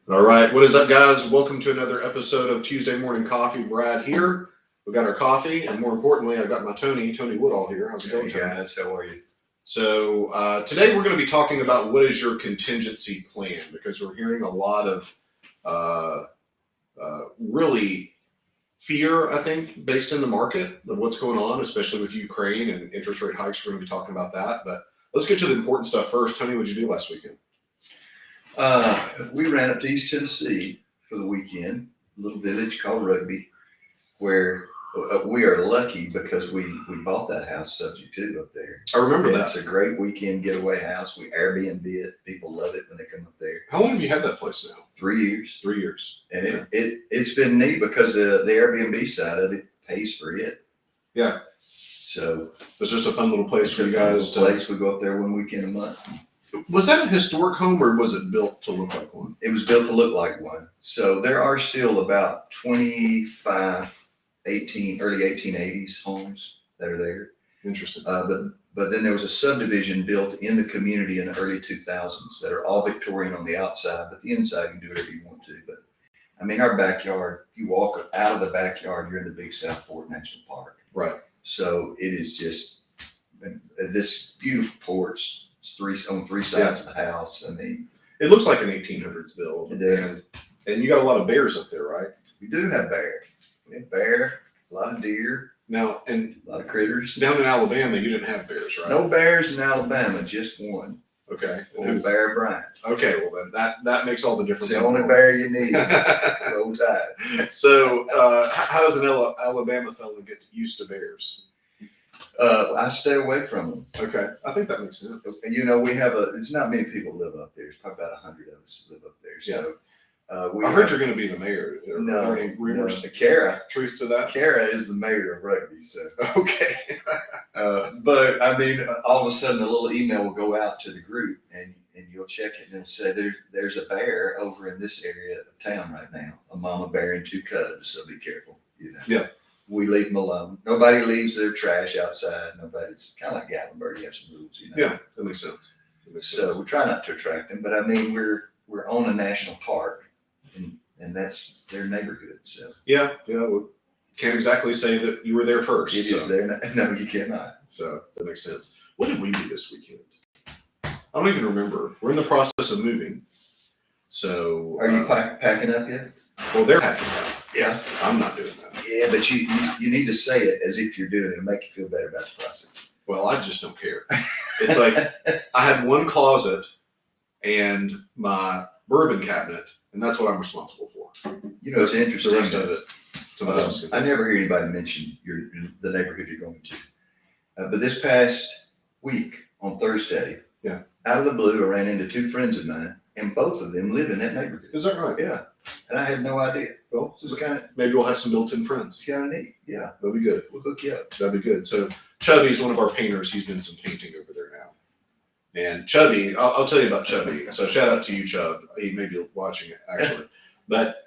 All right, what is up, guys? Welcome to another episode of Tuesday Morning Coffee. Brad here. We got our coffee, and more importantly, I've got my Tony Woodall here. How's it going, Hey guys, how are you? So today we're going to be talking about what is your contingency plan, because we're hearing a lot of really fear, I think, based in the market of what's going on, especially with Ukraine and interest rate hikes. We're going to be talking about that, but let's get to the important stuff first. Tony, what did you do last weekend? We ran up to East Tennessee for the weekend, a little village called Rugby, where we are lucky because we bought that house subject to up there. I remember And that. It's a great weekend getaway house. We Airbnb it. People love it when they come up there. How long have you had that place now? 3 years. 3 years. And it's been neat because the Airbnb side of it pays for it. Yeah. So It's just a fun little place it's for a you fun guys little to. place. We go up there one weekend a month. Was that a historic home or was it built to look like one? It was built to look like one. So there are still about 25 early 1880s homes that are there. Interesting. But then there was a subdivision built in the community in the early 2000s that are all Victorian on the outside, but the inside you can do whatever you want to. But I mean, our backyard, if you walk out of the backyard, you're in the Big South Fork National Park. Right. So it is just this beautiful porch. It's on three sides of the house. I mean, It looks like an 1800s build. It does. And you got a lot of bears up there, right? we do have bear. We have bear, a lot of deer, Now, and a lot of critters. down in Alabama, you didn't have bears, right? No bears in Alabama, just one. Okay. Old Bear Bryant. Okay, well then that makes all the difference. It's the in only world. bear you need. Roll Tide. So, how does an Alabama fella get used to bears? I stay away from them. Okay, I think that makes sense. You know, there's not many people live up there. There's probably about 100 of us live up there. So I heard you're going to be the mayor. Are there any rumors? No. Kara Truth to that? is the mayor of Rugby. So, Okay. but I mean, all of a sudden a little email will go out to the group and you'll check it and it'll say there's a bear over in this area of town right now, a mama bear and 2 cubs. So be careful. You know. Yeah. We leave them alone. Nobody leaves their trash outside. Nobody's kind of like Gatlinburg. You have some rules, you know. Yeah, that makes sense. So we try not to attract them, but I mean, we're on a national park, and that's their neighborhood. So Yeah, we can't exactly say that you were there first. it is there. No, you cannot. So that makes sense. What did we do this weekend? I don't even remember. We're in the process of moving. So Are you packing up yet? well, they're packing up. Yeah. I'm not doing that. Yeah, but you need to say it as if you're doing it and make you feel better about the process. Well, I just don't care. It's like I had one closet and my bourbon cabinet, and that's what I'm responsible for. You know, it's The interesting. rest of it, somebody else can do. I never hear anybody mention the neighborhood you're going to. But this past week on Thursday, out of the blue, I ran into 2 friends of mine, and both of them live in that neighborhood. Is that right? Yeah, and I had no idea. Well, This is kind of maybe we'll have some built-in friends. neat. Yeah, That'll be good. we'll hook you up. That'd be good. So Chubby's one of our painters. He's doing some painting over there now. And Chubby, I'll tell you about Chubby. So shout out to you, Chubb. He may be watching it actually. But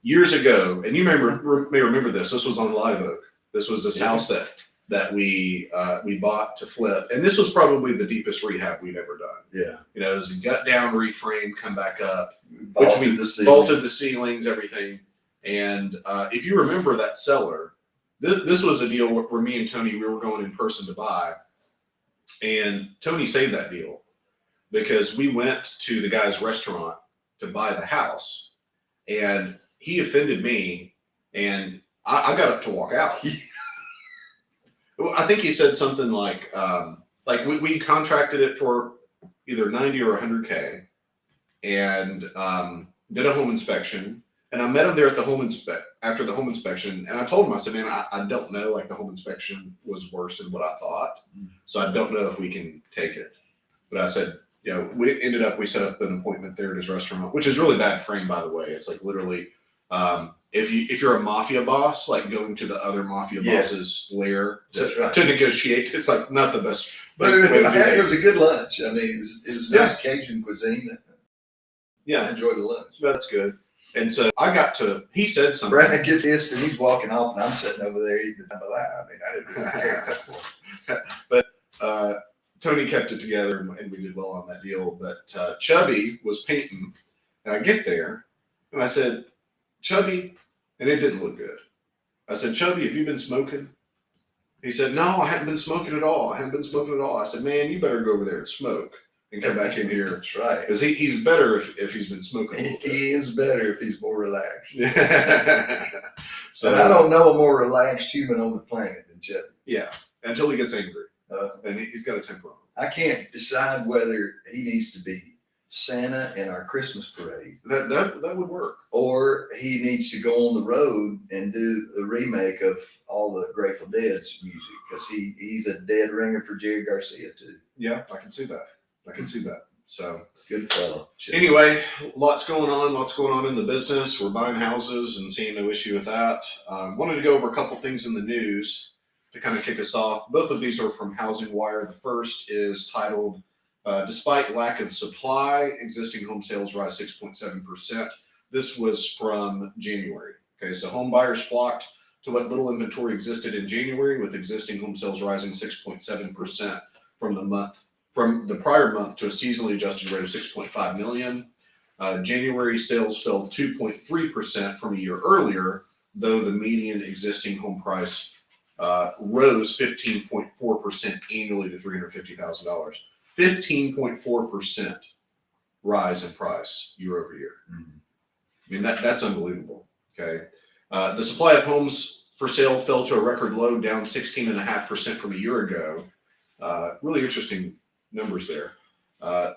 years ago, and you may remember this. This was on Live Oak. This was this house that we bought to flip, and this was probably the deepest rehab we'd ever done. Yeah, You know, it was a gut down, reframe, come back up, vaulted the ceilings. bolted the ceilings, everything. And if you remember that cellar, this was a deal where me and Tony, we were going in person to buy. And Tony saved that deal because we went to the guy's restaurant to buy the house. And he offended me, and I got up to walk out. I think he said something like we contracted it for either 90 or 100K and did a home inspection. And I met him there at the after the home inspection. And I told him, I said, man, I don't know. Like the home inspection was worse than what I thought. So I don't know if we can take it. But I said, we set up an appointment there at his restaurant, which is really bad frame, by the way. It's like literally, if you're a mafia boss, like going to the other mafia boss's lair to negotiate, it's like not the best. But it was a good lunch. I mean, it was nice Cajun cuisine. Yeah, I enjoyed the lunch. That's good. And so he said something. Brad gets this and he's walking off, and I'm sitting over there eating the I mean, I didn't really care at that point. But Tony kept it together, and we did well on that deal. But Chubby was painting And I get there and I said, Chubby, and it didn't look good. I said, Chubby, have you been smoking? He said, no, I haven't been smoking at all. I said, man, you better go over there and smoke and come back in here. That's right. Because he's better if he's been smoking a little bit. He is better if he's more relaxed. So and I don't know a more relaxed human on the planet than Chubby. Yeah, until he gets angry. And he's got a temper on him. I can't decide whether he needs to be Santa in our Christmas parade. That would work. Or he needs to go on the road and do the remake of all the Grateful Dead's music, because he's a dead ringer for Jerry Garcia too. Yeah, I can see that. So good fellow. Anyway, lots going on in the business. We're buying houses and seeing no issue with that. Wanted to go over a couple things in the news to kind of kick us off. Both of these are from Housing Wire. The first is titled, Despite Lack of Supply, Existing Home Sales Rise 6.7%. This was from January. Okay, so home buyers flocked to what little inventory existed in January, with existing home sales rising 6.7% from the prior month to a seasonally adjusted rate of 6.5 million. January sales fell 2.3% from a year earlier, though the median existing home price rose 15.4% annually to $350,000. 15.4% rise in price year over year. Mm-hmm. I mean, that's unbelievable. Okay. The supply of homes for sale fell to a record low, down 16.5% from a year ago. Really interesting numbers there.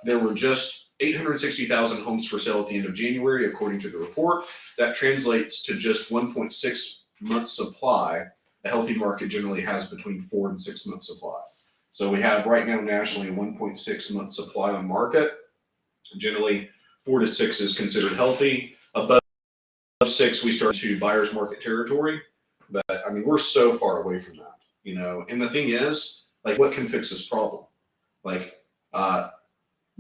There were just 860,000 homes for sale at the end of January, according to the report. That translates to just 1.6 months supply. A healthy market generally has between 4 and 6 months supply. So we have right now nationally 1.6 months supply on market. Generally, 4 to 6 is considered healthy. Above 6, we start to buyer's market territory. But I mean, we're so far away from that, you know. And the thing is, like, what can fix this problem? Like,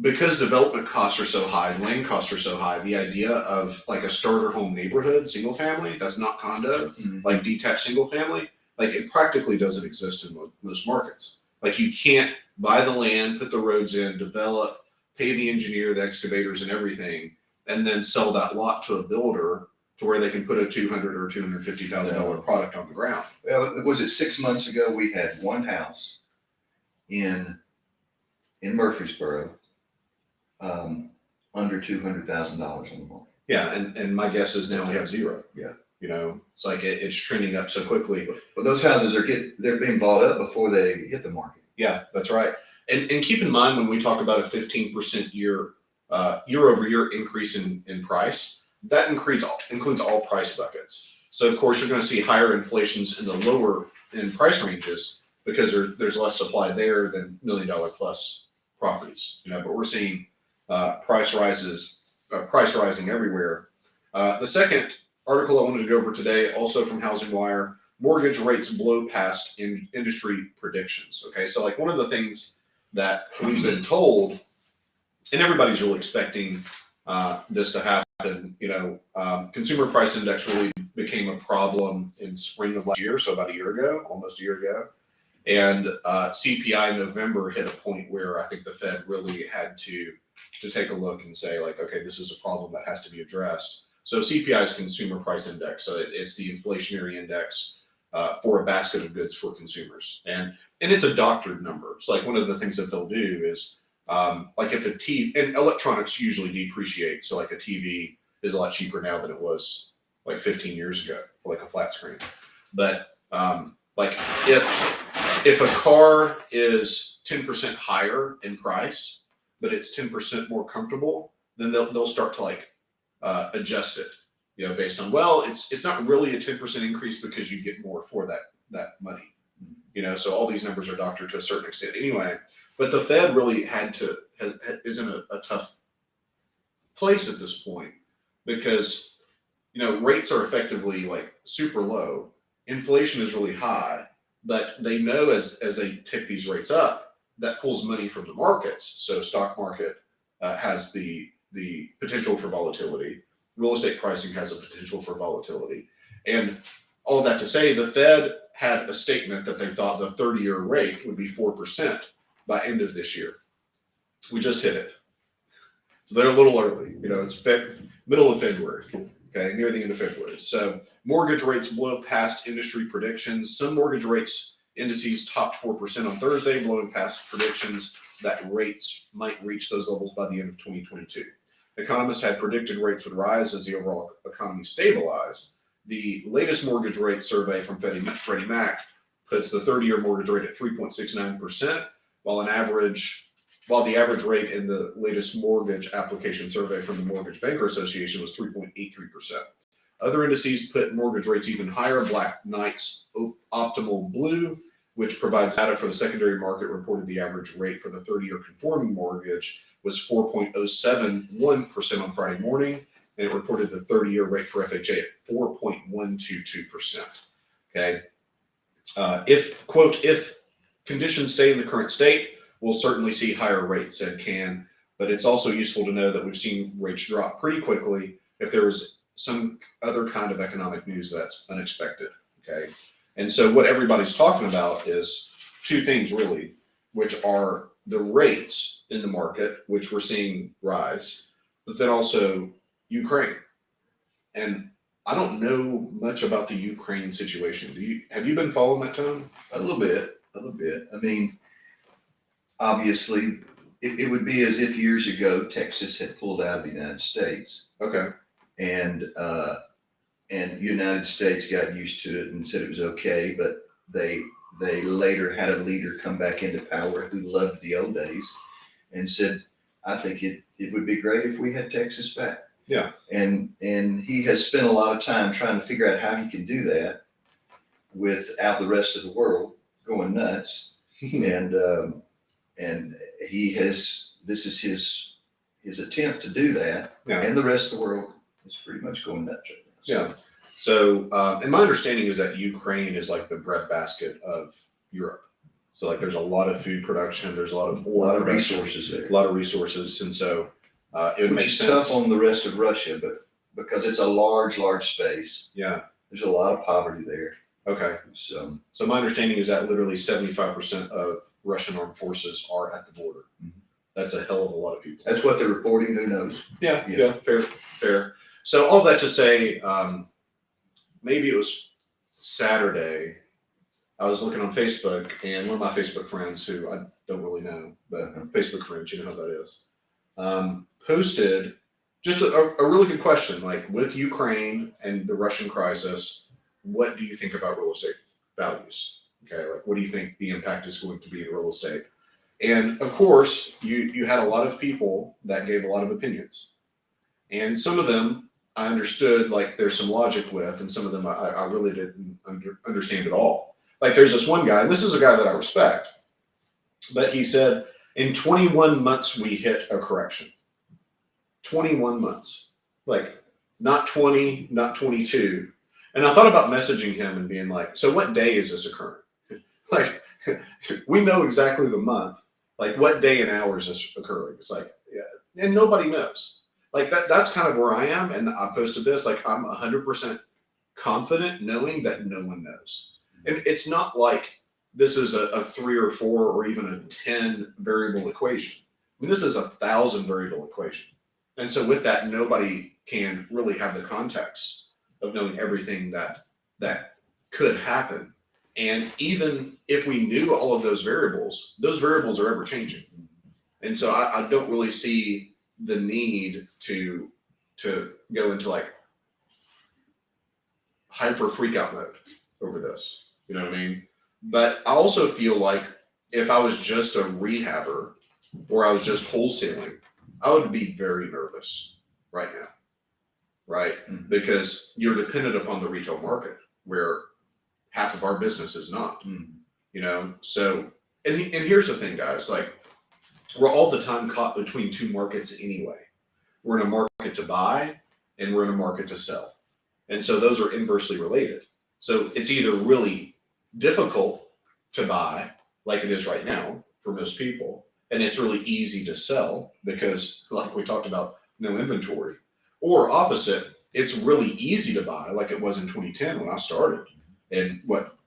because development costs are so high, land costs are so high, the idea of like a starter home neighborhood, single family, that's not condo, like detached single family, like it practically doesn't exist in most markets. Like you can't buy the land, put the roads in, develop, pay the engineer, the excavators and everything, and then sell that lot to a builder to where they can put a $200,000 or $250,000 product on the ground. Well, was it 6 months ago we had one house in Murfreesboro under $200,000 on the market? Yeah, and my guess is now we have zero. Yeah. You know, it's like it's trending up so quickly. But those houses they're being bought up before they hit the market. Yeah, that's right. And keep in mind when we talk about a 15% year over year increase in price, that includes all price buckets. So of course you're going to see higher inflations in the lower in price ranges because there's less supply there than $1 million plus properties. You know, but we're seeing price rising everywhere. The second article I wanted to go over today, also from Housing Wire, mortgage rates blow past in industry predictions. Okay, so like one of the things that we've been told, and everybody's really expecting this to happen, you know, consumer price index really became a problem in spring of last year, so about a year ago, almost a year ago. And CPI in November hit a point where I think the Fed really had to take a look and say, like, okay, this is a problem that has to be addressed. So CPI is consumer price index. So it's the inflationary index for a basket of goods for consumers. And it's a doctored number. It's like one of the things that they'll do is like if a TV, and electronics usually depreciate. So like a TV is a lot cheaper now than it was like 15 years ago, like a flat screen. But like if a car is 10% higher in price, but it's 10% more comfortable, then they'll start to like adjust it, you know, based on, well, it's not really a 10% increase because you get more for that money, you know. So all these numbers are doctored to a certain extent anyway. But the Fed really is in a tough place at this point because, you know, rates are effectively like super low. Inflation is really high, but they know as they tick these rates up, that pulls money from the markets. So stock market has the potential for volatility. Real estate pricing has a potential for volatility. And all that to say, the Fed had a statement that they thought the 30-year rate would be 4% by end of this year. We just hit it. So they're a little early. It's middle of February, okay, near the end of February. So mortgage rates blow past industry predictions. Some mortgage rates indices topped 4% on Thursday, blowing past predictions that rates might reach those levels by the end of 2022. Economists had predicted rates would rise as the overall economy stabilized. The latest mortgage rate survey from Freddie Mac puts the 30-year mortgage rate at 3.69%, while the average rate in the latest mortgage application survey from the Mortgage Banker Association was 3.83%. Other indices put mortgage rates even higher. Black Knight's Optimal Blue, which provides data for the secondary market, reported the average rate for the 30-year conforming mortgage was 4.071% on Friday morning, and it reported the 30-year rate for FHA at 4.122%. Okay. If conditions stay in the current state, we'll certainly see higher rates, said Can, but it's also useful to know that we've seen rates drop pretty quickly if there was some other kind of economic news that's unexpected. Okay. And so what everybody's talking about is two things really, which are the rates in the market, which we're seeing rise, but then also Ukraine. And I don't know much about the Ukraine situation. Have you been following that, Tom? A little bit. I mean, obviously, it would be as if years ago Texas had pulled out of the United States, Okay. and United States got used to it and said it was okay, but they later had a leader come back into power who loved the old days and said, I think it would be great if we had Texas back. Yeah. And he has spent a lot of time trying to figure out how he can do that without the rest of the world going nuts. and this is his attempt to do that. Yeah. And the rest of the world is pretty much going nuts right now. Yeah. So, and my understanding is that Ukraine is like the breadbasket of Europe. So, like, there's a lot of food production, there's a lot of resources there, a lot of resources, and so it would make sense. Tough on the rest of Russia, but because it's a large space. Yeah. There's a lot of poverty there. Okay. So my understanding is that literally 75% of Russian armed forces are at the border. Mm-hmm. That's a hell of a lot of people. That's what they're reporting. Who knows? Yeah. Fair. So all that to say, maybe it was Saturday, I was looking on Facebook, and one of my Facebook friends, who I don't really know, but Facebook friends, you know how that is, posted just a really good question, like, with Ukraine and the Russian crisis, what do you think about real estate values? Okay, like, what do you think the impact is going to be in real estate? And of course, you had a lot of people that gave a lot of opinions, and some of them I understood, like, there's some logic with, and some of them I really didn't understand at all. Like, there's this one guy, and this is a guy that I respect, but he said, in 21 months, we hit a correction. 21 months. Like, not 20, not 22. And I thought about messaging him and being like, so what day is this occurring? Like, we know exactly the month. Like, what day and hour is this occurring? It's like, yeah, and nobody knows. Like, that's kind of where I am. And I posted this, like, I'm 100% confident knowing that no one knows. And it's not like this is a 3 or 4 or even a 10 variable equation. I mean, this is 1,000 variable equation. And so with that, nobody can really have the context of knowing everything that could happen. And even if we knew all of those variables are ever changing. And so I don't really see the need to go into, like, hyper freak out mode over this. You know what I mean? But I also feel like if I was just a rehabber or I was just wholesaling, I would be very nervous right now, right? Mm-hmm. Because you're dependent upon the retail market, where half of our business is not. Mm-hmm. You know, so and here's the thing, guys. Like, we're all the time caught between two markets anyway. We're in a market to buy and we're in a market to sell, and so those are inversely related. So it's either really difficult to buy, like it is right now for most people, and it's really easy to sell because, like we talked about, no inventory. Or opposite, it's really easy to buy, like it was in 2010 when I started, and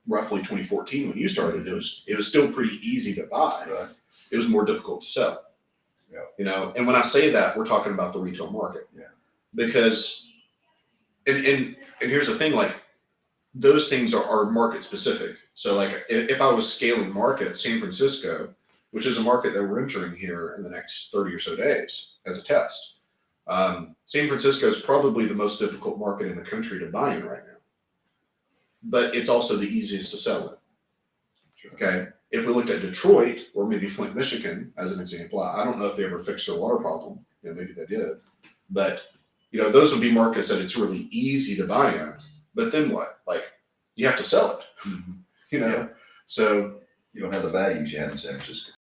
roughly 2014 when you started. It was still pretty easy to buy. Right. It was more difficult to sell. Yeah. You know, and when I say that, we're talking about the retail market. Yeah. Because, and here's the thing, like those things are market specific. So like if I was scaling market, San Francisco, which is a market that we're entering here in the next 30 or so days as a test. San Francisco is probably the most difficult market in the country to buy in right now, but it's also the easiest to sell in. Sure. Okay. If we looked at Detroit or maybe Flint, Michigan, as an example, I don't know if they ever fixed their water problem. You know, maybe they did, but you know, those would be markets that it's really easy to buy in. But then what? Like, you have to sell it. Mm-hmm. You know, Yeah. So you don't have the values you have in San Francisco,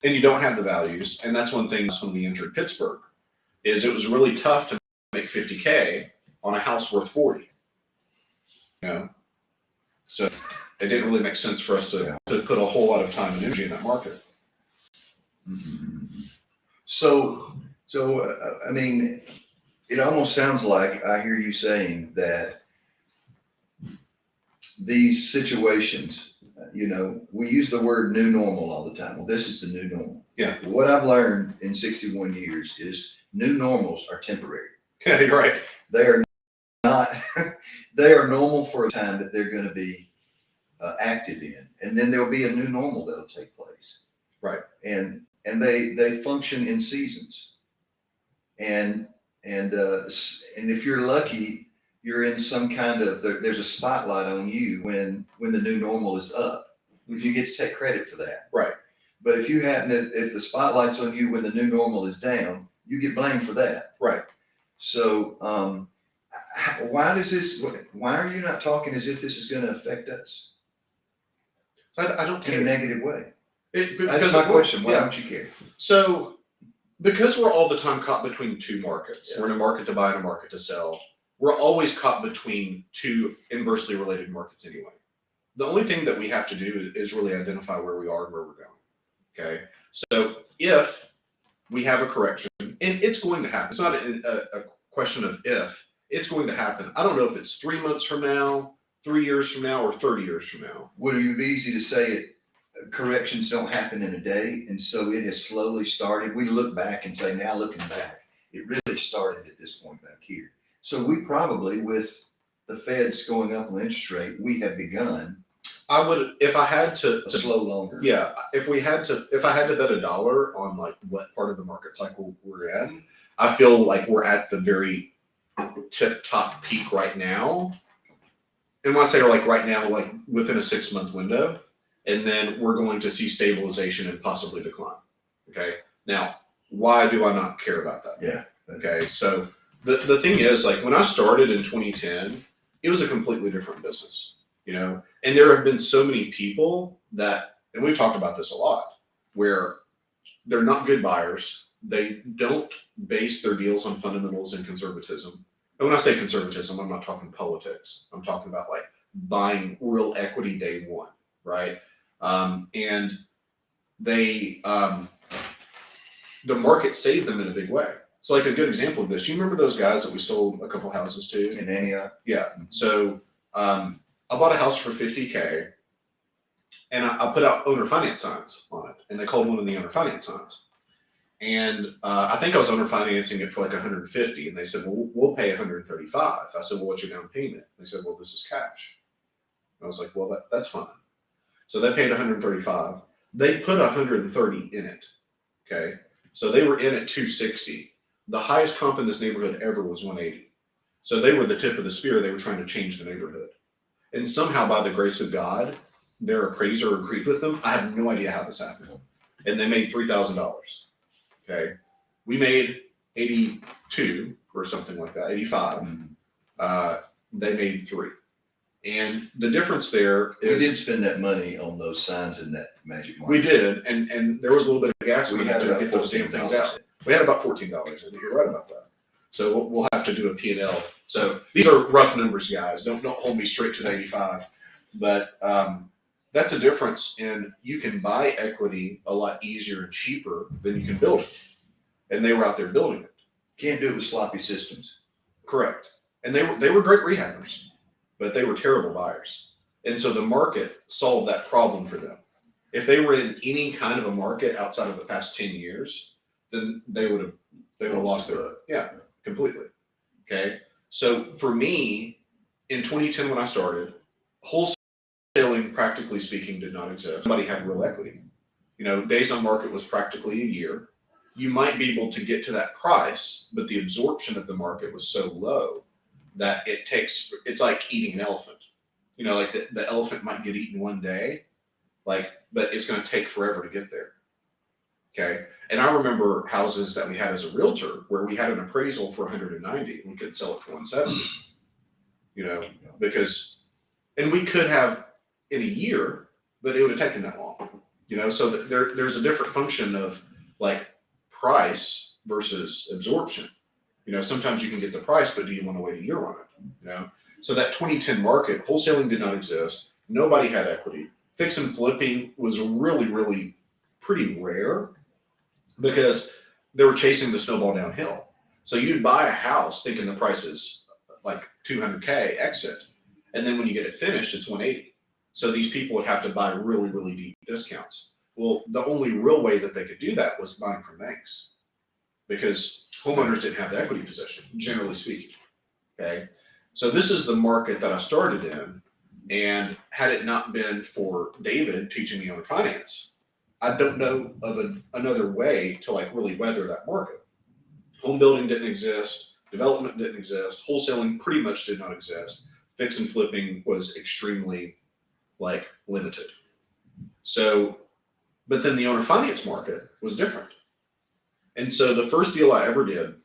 and you don't have the values, and that's one thing. When we entered Pittsburgh, is it was really tough to make $50K on a house worth 40. You know, so it didn't really make sense for us to put a whole lot of time and energy in that market. Mm-hmm. So I mean, it almost sounds like I hear you saying that these situations, you know, we use the word new normal all the time. Well, this is the new normal. Yeah. What I've learned in 61 years is new normals are temporary. Yeah, you're right. They are not, they are normal for a time that they're going to be active in. And then there'll be a new normal that'll take place. Right. And they function in seasons. And if you're lucky, you're in some kind of, there's a spotlight on you when the new normal is up. You get to take credit for that. Right. But if the spotlight's on you when the new normal is down, you get blamed for that. Right. So why are you not talking as if this is going to affect us? I don't in a negative way. That's my question. Why don't you care? So, because we're all the time caught between two markets, we're in a market to buy and a market to sell. We're always caught between two inversely related markets anyway. The only thing that we have to do is really identify where we are and where we're going. Okay. So if we have a correction, and it's going to happen, it's not a question of if, it's going to happen. I don't know if it's 3 months from now, 3 years from now, or 30 years from now. Would it be easy to say it? Corrections don't happen in a day, and so it has slowly started. We look back and say, now looking back, it really started at this point back here. So we probably, with the Feds going up on the interest rate, we have begun. I would, if I had to slow longer. Yeah, if I had to bet $1 on like what part of the market cycle we're in, I feel like we're at the very tip top peak right now. And when I say like right now, like within a 6-month window, and then we're going to see stabilization and possibly decline. Okay. Now, why do I not care about that? Yeah. Okay. So the thing is, like when I started in 2010, it was a completely different business, you know, and there have been so many people that, and we've talked about this a lot, where they're not good buyers. They don't base their deals on fundamentals and conservatism. And when I say conservatism, I'm not talking politics. I'm talking about like buying real equity day one, right? And they, the market saved them in a big way. So like a good example of this, you remember those guys that we sold a couple houses to? In Antioch? Yeah. So I bought a house for $50K, and I put out owner finance signs on it, and they called one of the owner finance signs. And I think I was owner financing it for like 150, and they said, well, we'll pay 135. I said, well, what's your down payment? They said, well, this is cash. I was like, well, that's fine. So they paid 135. They put 130 in it. Okay. So they were in at 260. The highest comp in this neighborhood ever was 180. So they were the tip of the spear. They were trying to change the neighborhood. And somehow, by the grace of God, their appraiser agreed with them. I have no idea how this happened. And they made $3,000. Okay. We made 82 or something like that, 85. They made 3. And the difference there is we did spend that money on those signs in that magic market. We did, and there was a little bit of gas we money had to get those damn things out. We had about $14. I think you're right about that. So we'll have to do a P&L. So these are rough numbers, guys. Don't hold me straight to the 85. But that's a difference in you can buy equity a lot easier and cheaper than you can build it. And they were out there building it. Can't do it with sloppy systems. Correct. And they were great rehabbers, but they were terrible buyers. And so the market solved that problem for them. If they were in any kind of a market outside of the past 10 years, then they would have lost their completely. Okay. So for me, in 2010 when I started, wholesaling, practically speaking, did not exist. Nobody had real equity. Days on market was practically a year. You might be able to get to that price, but the absorption of the market was so low that it's like eating an elephant. Like the elephant might get eaten one day, but it's going to take forever to get there. Okay. And I remember houses that we had as a realtor where we had an appraisal for 190 and we couldn't sell it for 170, and we could have in a year, but it would have taken that long, so that there's a different function of like price versus absorption. Sometimes you can get the price, but do you want to wait a year on it? So that 2010 market, wholesaling did not exist. Nobody had equity. Fix and flipping was really, really pretty rare because they were chasing the snowball downhill. So you'd buy a house thinking the price is like 200K exit. And then when you get it finished, it's 180. So these people would have to buy really, really deep discounts. Well, the only real way that they could do that was buying from banks because homeowners didn't have the equity position, generally speaking. Okay. So this is the market that I started in. And had it not been for David teaching me on finance, I don't know of another way to like really weather that market. Home building didn't exist. Development didn't exist. Wholesaling pretty much did not exist. Fix and flipping was extremely limited. So, but then the owner finance market was different. And so the first deal I ever did,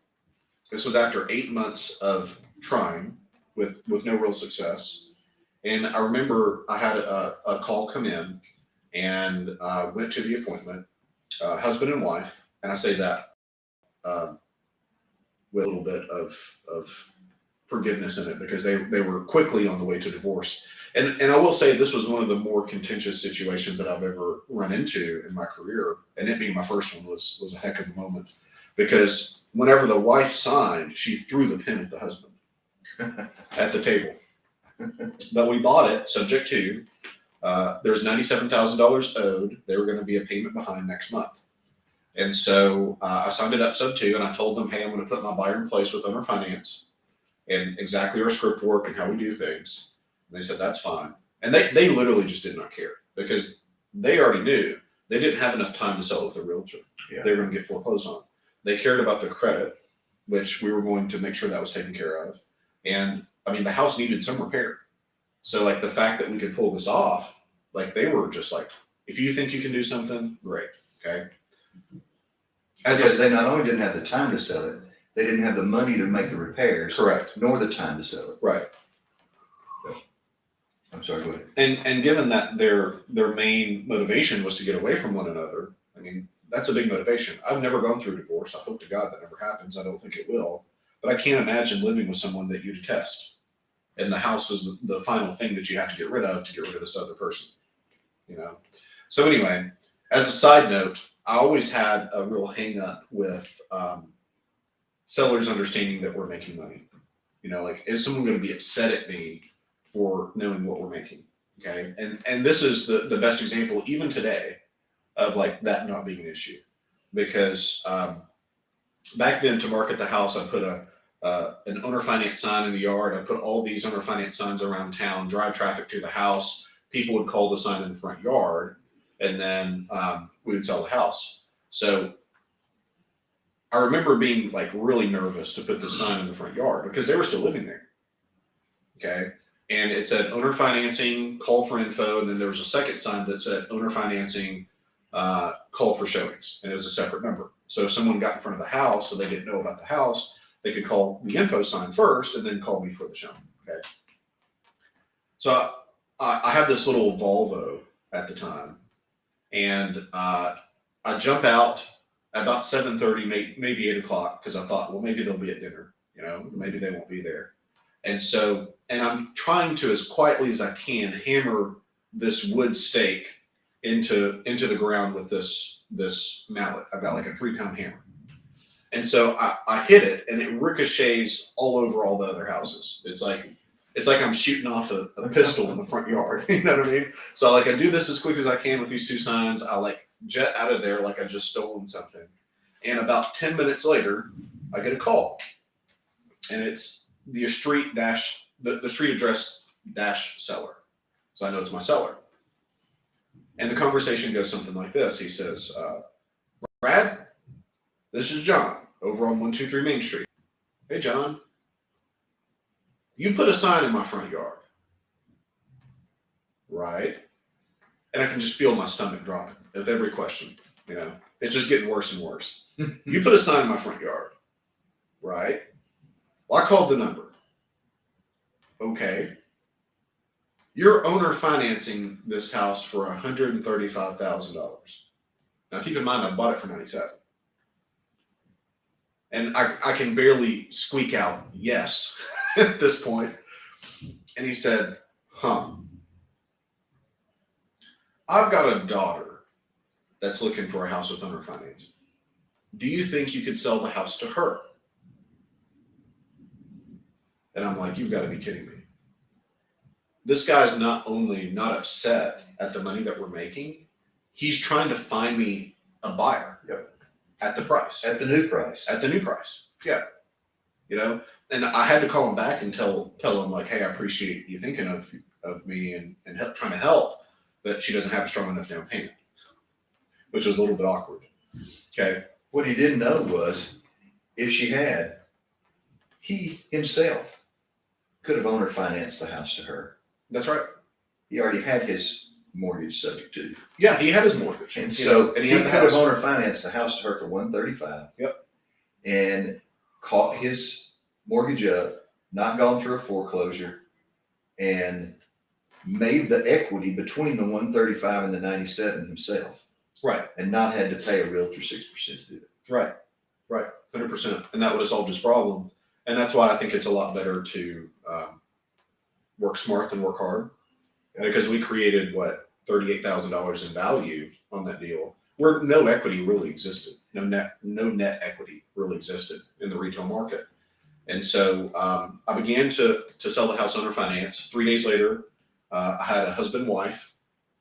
this was after 8 months of trying with no real success. And I remember I had a call come in and went to the appointment, husband and wife. And I say that with a little bit of forgiveness in it because they were quickly on the way to divorce. And I will say this was one of the more contentious situations that I've ever run into in my career. And it being my first one was a heck of a moment because whenever the wife signed, she threw the pen at the husband at the table. But we bought it subject to there's $97,000 owed. They were going to be a payment behind next month. And so I signed it up sub 2 and I told them, hey, I'm going to put my buyer in place with owner finance and exactly our script work and how we do things. And they said, that's fine. And they literally just did not care because they already knew they didn't have enough time to sell it with a realtor. Yeah. They were going to get foreclosed on. They cared about the credit, which we were going to make sure that was taken care of. And I mean, the house needed some repair. So the fact that we could pull this off, they were just if you think you can do something, great. Okay. Because they not only didn't have the time to sell it, they didn't have the money to make the repairs. Correct. Nor the time to sell it. Right. I'm sorry, go ahead. And given that their main motivation was to get away from one another, I mean, that's a big motivation. I've never gone through divorce. I hope to God that never happens. I don't think it will. But I can't imagine living with someone that you detest. And the house is the final thing that you have to get rid of this other person. So anyway, as a side note, I always had a real hang up with sellers understanding that we're making money. Is someone going to be upset at me for knowing what we're making? Okay. And this is the best example, even today, of that not being an issue. Because back then to market the house, I put an owner finance sign in the yard. I put all these owner finance signs around town, drive traffic to the house. People would call the sign in the front yard, and then we would sell the house. So I remember being really nervous to put the sign in the front yard because they were still living there. Okay. And it said owner financing, call for info. And then there was a second sign that said owner financing, call for showings. And it was a separate number. So if someone got in front of the house so they didn't know about the house, they could call the info sign first and then call me for the showing. Okay. So I had this little Volvo at the time, and I jump out at about 7:30, maybe 8 o'clock, because I thought, well, maybe they'll be at dinner, maybe they won't be there. And I'm trying to, as quietly as I can, hammer this wood stake into the ground with this mallet. I've got a 3-pound hammer. And so I hit it, and it ricochets all over all the other houses. It's like I'm shooting off a pistol in the front yard. You know what I mean? So I do this as quick as I can with these 2 signs. I jet out of there like I just stolen something. And about 10 minutes later, I get a call, and it's the street address dash seller. So I know it's my seller. And the conversation goes something like this. He says, Brad, this is John over on 123 Main Street. Hey, John, you put a sign in my front yard. Right. And I can just feel my stomach dropping with every question. It's just getting worse and worse. You put a sign in my front yard. Right. Well, I called the number. Okay. You're owner financing this house for $135,000. Now, keep in mind, I bought it for $97,000. And I can barely squeak out yes at this point. And he said, I've got a daughter that's looking for a house with owner financing. Do you think you could sell the house to her? And I'm like, you've got to be kidding me. This guy's not only not upset at the money that we're making, he's trying to find me a buyer. Yep. At the price. At the new price. At the new price. Yeah. And I had to call him back and tell him, like, hey, I appreciate you thinking of me and trying to help, but she doesn't have a strong enough down payment, which was a little bit awkward. Okay. What he didn't know was if she had, he himself could have owner financed the house to her. That's right. He already had his mortgage subject to. Yeah, he had his mortgage. And so and he could have owner financed the house to her for $135,000. Yep. And caught his mortgage up, not gone through a foreclosure, and made the equity between the $135,000 and the $97,000 himself. Right. And not had to pay a realtor 6% to do it. Right. 100%. And that would have solved his problem. And that's why I think it's a lot better to work smart than work hard. Because we created $38,000 in value on that deal, where no equity really existed. No net equity really existed in the retail market. And so I began to sell the house owner finance. 3 days later, I had a husband and wife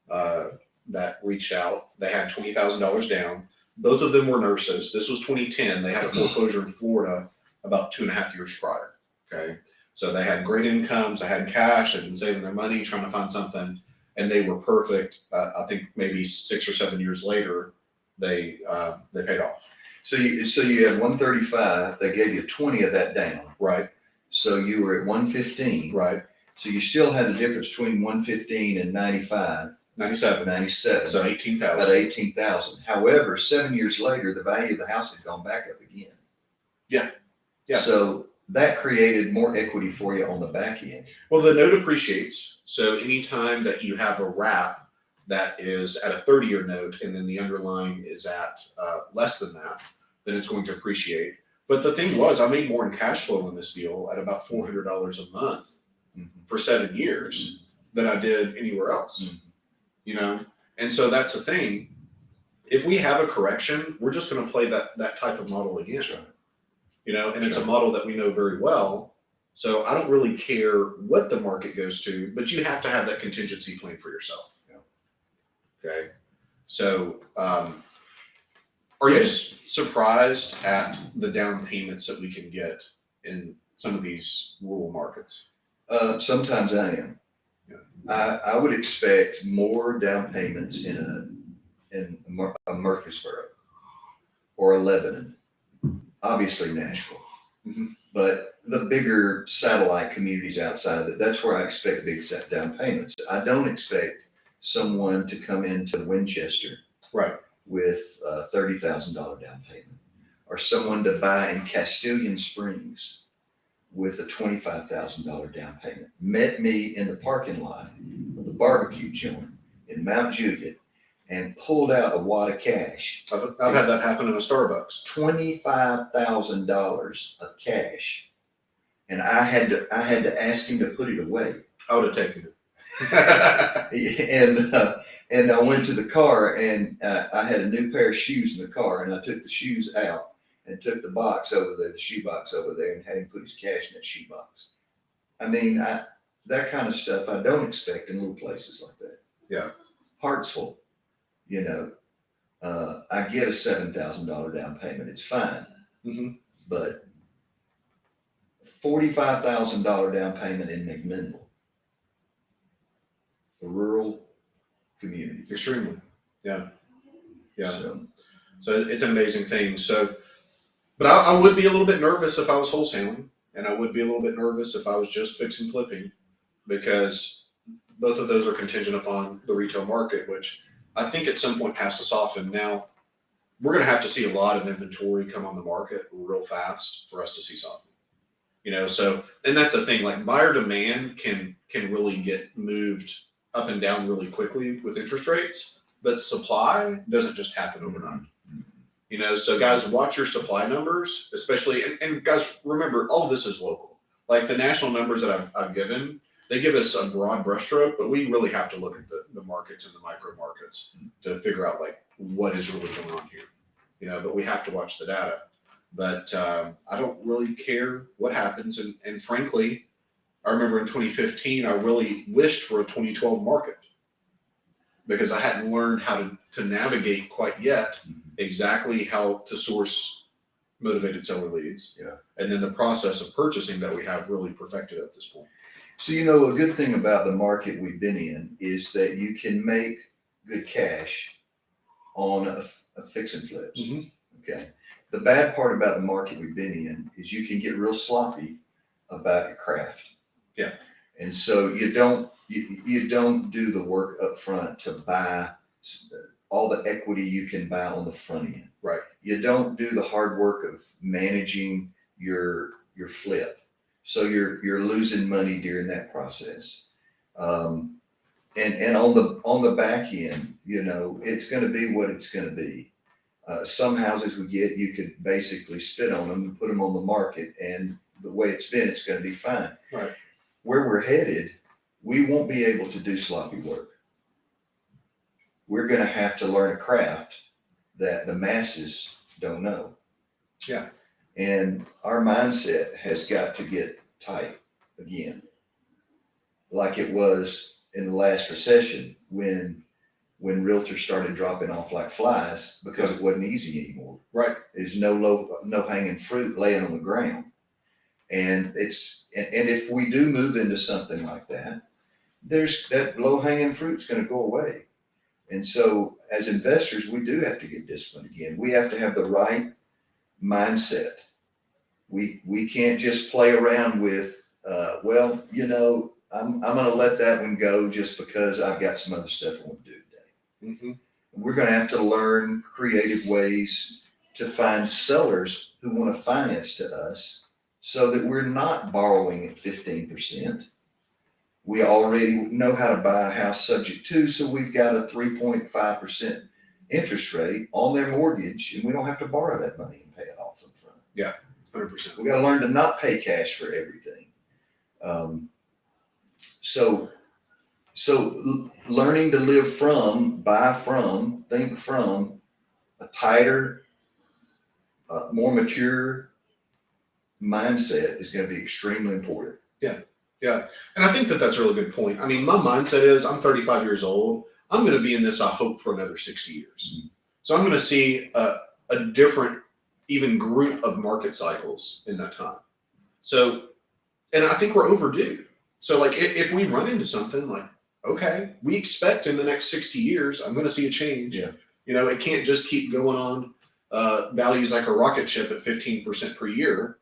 that reached out. They had $20,000 down. Both of them were nurses. This was 2010. They had a foreclosure in Florida about 2.5 years prior. Okay. So they had great incomes. They had cash. They'd been saving their money, trying to find something, and they were perfect. I think maybe 6 or 7 years later, they paid off. So you had 135. They gave you 20 of that down. Right. So you were at 115. Right. So you still had the difference between 115 and 97. 97. So 18,000. About 18,000. However, 7 years later, the value of the house had gone back up again. Yeah. So that created more equity for you on the back end. Well, the note appreciates. So anytime that you have a wrap that is at a 30-year note and then the underlying is at less than that, then it's going to appreciate. But the thing was, I made more in cash flow on this deal at about $400 a month for 7 years than I did anywhere else. And so that's the thing. If we have a correction, we're just going to play that type of model again. That's right. And it's a model that we know very well. So I don't really care what the market goes to, but you have to have that contingency plan for yourself. Yeah. Okay. So are you surprised at the down payments that we can get in some of these rural markets? Sometimes I am. Yeah. I would expect more down payments in a Murfreesboro or a Lebanon, obviously Nashville, but the bigger satellite communities outside of it, that's where I expect big down payments. I don't expect someone to come into Winchester Right. with a $30,000 down payment, or someone to buy in Castilian Springs with a $25,000 down payment. Met me in the parking lot of the barbecue joint in Mount Juliet and pulled out a wad of cash. I've had that happen in a Starbucks. $25,000 of cash, and I had to ask him to put it away. I would have taken it. And I went to the car, and I had a new pair of shoes in the car, and I took the shoes out and took the box over there, the shoe box over there, and had him put his cash in that shoe box. I mean, that kind of stuff I don't expect in little places like that. Yeah. Hartsville, I get a $7,000 down payment. It's fine. Mhm. But $45,000 down payment in McMinnville, a rural community. Extremely. Yeah. Yeah. So, So it's an amazing thing. So, but I would be a little bit nervous if I was wholesaling, and I would be a little bit nervous if I was just fixing flipping, because both of those are contingent upon the retail market, which I think at some point has to soften. Now, we're going to have to see a lot of inventory come on the market real fast for us to see softening. So, and that's the thing. Like, buyer demand can really get moved up and down really quickly with interest rates, but supply doesn't just happen overnight. So guys, watch your supply numbers, especially, and guys, remember, all of this is local. Like, the national numbers that I've given, they give us a broad brushstroke, but we really have to look at the markets and the micro markets to figure out like what is really going on here. But we have to watch the data. But I don't really care what happens. And frankly, I remember in 2015, I really wished for a 2012 market, because I hadn't learned how to navigate quite yet exactly how to source motivated seller leads. Yeah. And then the process of purchasing that we have really perfected at this point. So, a good thing about the market we've been in is that you can make good cash on a fix and flips. Mm-hmm. Okay. The bad part about the market we've been in is you can get real sloppy about your craft. Yeah. And so you don't do the work up front to buy all the equity you can buy on the front end. Right. You don't do the hard work of managing your flip. So you're losing money during that process. And on the back end, it's going to be what it's going to be. Some houses you could basically spit on them and put them on the market, and the way it's been, it's going to be fine. Right. Where we're headed, we won't be able to do sloppy work. We're going to have to learn a craft that the masses don't know. Yeah. And our mindset has got to get tight again, like it was in the last recession when realtors started dropping off like flies because it wasn't easy anymore. Right. There's no hanging fruit laying on the ground. And if we do move into something like that, there's that low hanging fruit's going to go away. And so as investors, we do have to get disciplined again. We have to have the right mindset. We can't just play around with, I'm going to let that one go just because I've got some other stuff I want to do today. Mm-hmm. We're going to have to learn creative ways to find sellers who want to finance to us so that we're not borrowing at 15%. We already know how to buy a house subject to, so we've got a 3.5% interest rate on their mortgage, and we don't have to borrow that money and pay it off in front. Yeah, 100%. We got to learn to not pay cash for everything. So learning to live from, buy from, think from a tighter, more mature mindset is going to be extremely important. Yeah. And I think that's a really good point. I mean, my mindset is I'm 35 years old. I'm going to be in this, I hope, for another 60 years. Mm-hmm. So I'm going to see a different, even group of market cycles in that time. So, and I think we're overdue. So like if we run into something like, okay, we expect in the next 60 years, I'm going to see a change. Yeah. It can't just keep going on values like a rocket ship at 15% per year.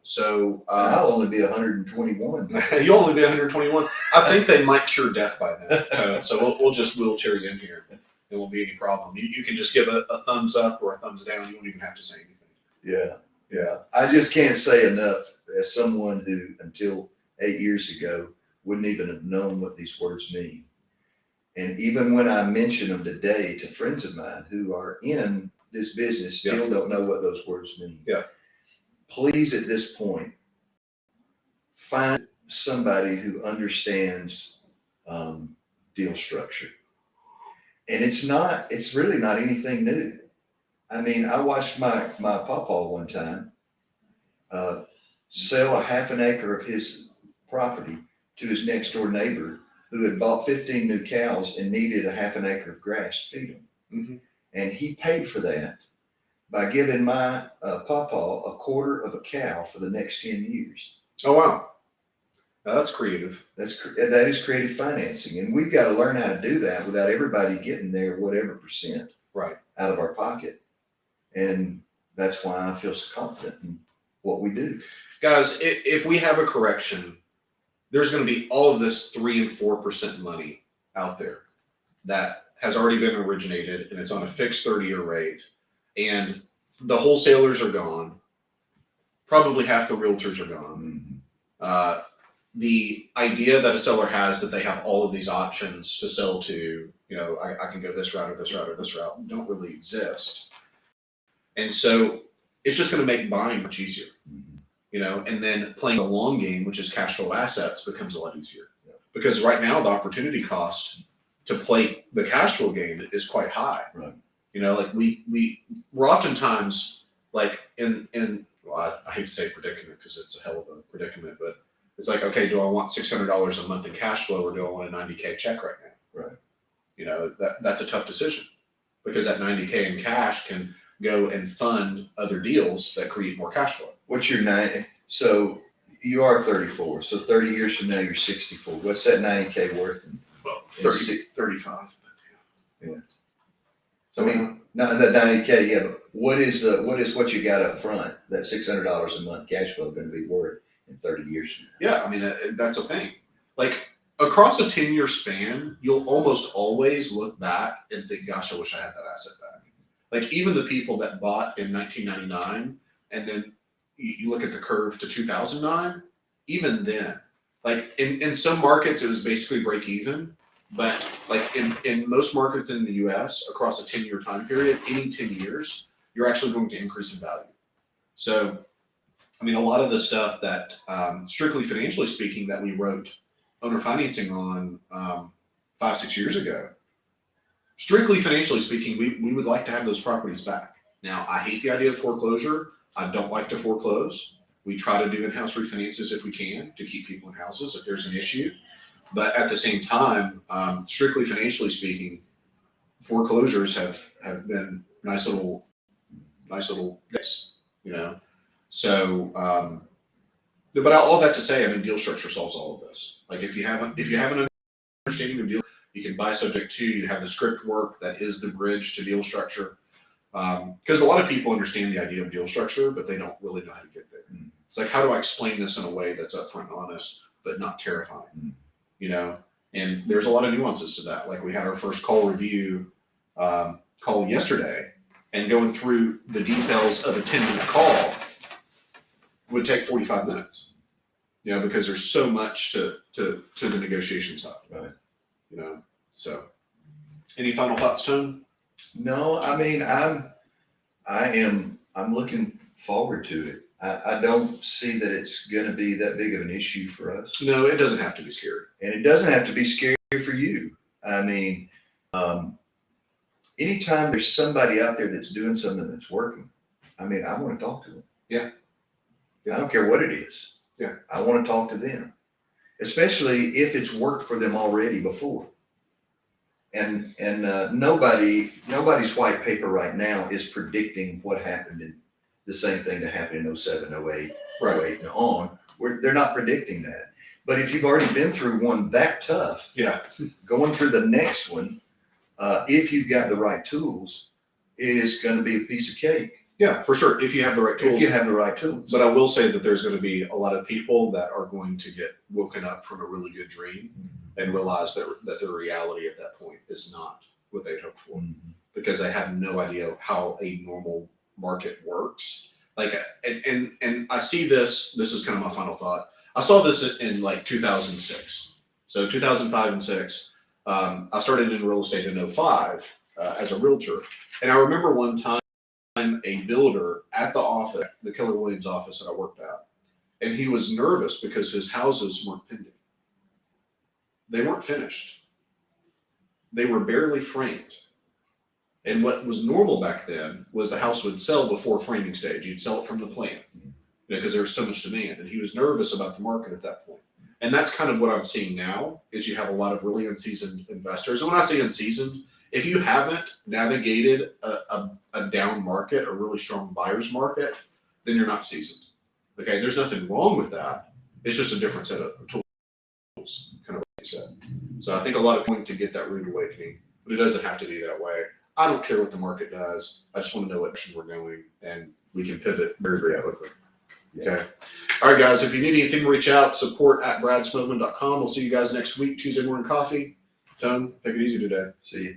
So I'll only be 121. You'll only be 121. I think they might cure death by then. So we'll just wheelchair you in here. There won't be any problem. You can just give a thumbs up or a thumbs down. You won't even have to say anything. Yeah. I just can't say enough as someone who, until 8 years ago, wouldn't even have known what these words mean. And even when I mention them today to friends of mine who are in this business, still don't know what those words mean. Yeah. Please, at this point, find somebody who understands deal structure. And it's really not anything new. I mean, I watched my pawpaw one time sell a half an acre of his property to his next door neighbor who had bought 15 new cows and needed a half an acre of grass to feed them. Mm-hmm. And he paid for that by giving my pawpaw a quarter of a cow for the next 10 years. Oh, wow. Now, that's creative. That is creative financing. And we've got to learn how to do that without everybody getting their whatever percent Right. out of our pocket. And that's why I feel so confident in what we do. Guys, if we have a correction, there's going to be all of this 3 and 4% money out there that has already been originated, and it's on a fixed 30-year rate. And the wholesalers are gone. Probably half the realtors are gone. Mm-hmm. The idea that a seller has that they have all of these options to sell to, I can go this route or this route or this route, don't really exist. And so it's just going to make buying much easier, and then playing the long game, which is cash flow assets, becomes a lot easier. Yeah. Because right now the opportunity cost to play the cash flow game is quite high. Right. Like we're oftentimes like well, I hate to say predicament because it's a hell of a predicament, but it's like, okay, do I want $600 a month in cash flow or do I want a $90K check right now? Right. That's a tough decision because that $90K in cash can go and fund other deals that create more cash flow. What's your 90? So you are 34. So 30 years from now, you're 64. What's that 90K worth? Well, 35. Yeah. So I mean, not that 90K. Yeah, but what is what you got up front? That $600 a month cash flow going to be worth in 30 years from now? Yeah, I mean that's a thing. Like across a 10-year span, you'll almost always look back and think, "Gosh, I wish I had that asset back." Like even the people that bought in 1999, and then you look at the curve to 2009. Even then, like in some markets, it was basically break even. But like in most markets in the U.S. across a 10-year time period, any 10 years, you're actually going to increase in value. So, I mean, a lot of the stuff that, strictly financially speaking, that we wrote owner financing on 5-6 years ago, strictly financially speaking, we would like to have those properties back. Now, I hate the idea of foreclosure. I don't like to foreclose. We try to do in-house refinances if we can to keep people in houses if there's an issue. But at the same time, strictly financially speaking, foreclosures have been nice little days, So, but all that to say, I mean, deal structure solves all of this. Like if you have an understanding of deal, you can buy subject to. You have the script work that is the bridge to deal structure. Because a lot of people understand the idea of deal structure, but they don't really know how to get there. It's like, how do I explain this in a way that's upfront and honest, but not terrifying? And there's a lot of nuances to that. Like we had our first call review call yesterday, and going through the details of a 10-minute call would take 45 minutes, because there's so much to the negotiation side. Right. So any final thoughts, Tone? No, I mean, I'm looking forward to it. I don't see that it's going to be that big of an issue for us. No, it doesn't have to be scary. And it doesn't have to be scary for you. I mean, anytime there's somebody out there that's doing something that's working, I mean, I want to talk to them. Yeah. I don't care what it is. Yeah. I want to talk to them, especially if it's worked for them already before. And nobody's white paper right now is predicting what happened in the same thing that happened in 07, 08, Right. 08 and on. They're not predicting that. But if you've already been through one that tough, Yeah. going through the next one, if you've got the right tools, is going to be a piece of cake. Yeah, for sure. If you have the right tools. If you have the right tools. But I will say that there's going to be a lot of people that are going to get woken up from a really good dream and realize that the reality at that point is not what they'd hoped for, because they have no idea how a normal market works. Like, and I see this is kind of my final thought. I saw this in like 2006. So 2005 and 6, I started in real estate in 05 as a realtor. And I remember one time a builder at the office, the Keller Williams office that I worked at, and he was nervous because his houses weren't pending. They weren't finished. They were barely framed. And what was normal back then was the house would sell before framing stage. You'd sell it from the plan because there was so much demand. And he was nervous about the market at that point. And that's kind of what I'm seeing now is you have a lot of really unseasoned investors. And when I say unseasoned, if you haven't navigated a down market, a really strong buyer's market, then you're not seasoned. Okay, there's nothing wrong with that. It's just a different set of tools, kind of like you said. So I think a lot of people need to get that rude awakening, but it doesn't have to be that way. I don't care what the market does. I just want to know what direction we're going, and we can pivot very, very quickly. Okay. All right, guys, if you need anything, reach out, support@bradsmotherman.com. We'll see you guys next week, Tuesday morning coffee. Tone, take it easy today. See you.